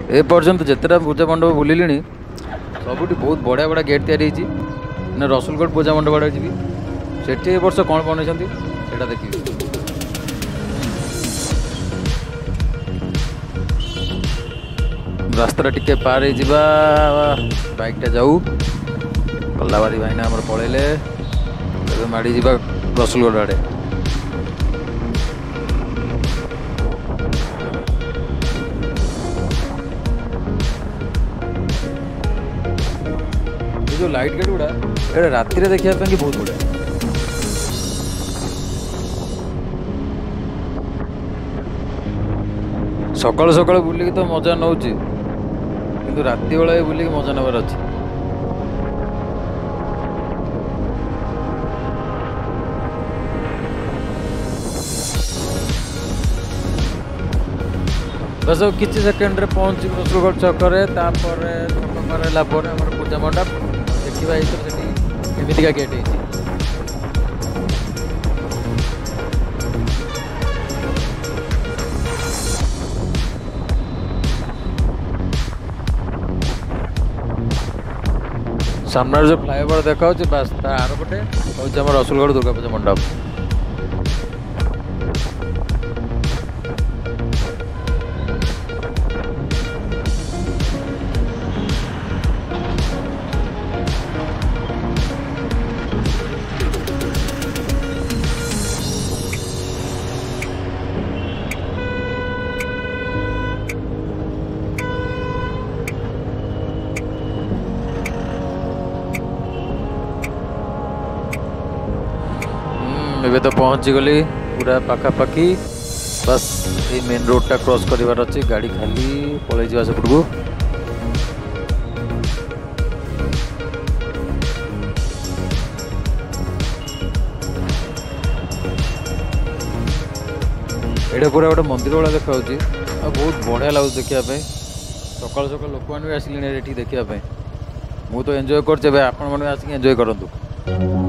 ए पर्यंत जितेटा पूजा मंडप बुलिली सबुठ बहुत बढ़िया बढ़िया गेट तैयारी ना रसुलगढ़ पूजा मंडप आड़े जी से वर्ष कौन बनई से देखिए। रास्ता टिके पार जा बाइकटा जाऊ गलाबारी भाईना आमर पलैले माड़ी जा रसुलगढ़ आड़े। जो लाइट गेट गुड़ा ये राति देखा बहुत बढ़िया। सकाल सकाल बुलिकी तो मजा नौ कि राति बेला बुलिकी मजा नबार अच्छी। बस किसी सेकेंड पहुँच रसुलगढ़ छकरे छक पार आम पूजा मंडप देखा केमिका गेट है। सामने जो फ्लाईओवर देखा बस आर पटे हूँ रसुलगढ़ दुर्गा पूजा मंडप। एबे तो पहुँची गली पूरा पाखापाखि बस ये मेन रोडटा क्रॉस करार अच्छी गाड़ी खाली पलि जा सेपट को। ये पूरा गोटे मंदिर भाया देखा बहुत बढ़िया लगुच देखापी। सकाल सकाल लोक मैंने भी आसिले देखा मुझे तो एंजॉय कर आप एंजॉय करूँ।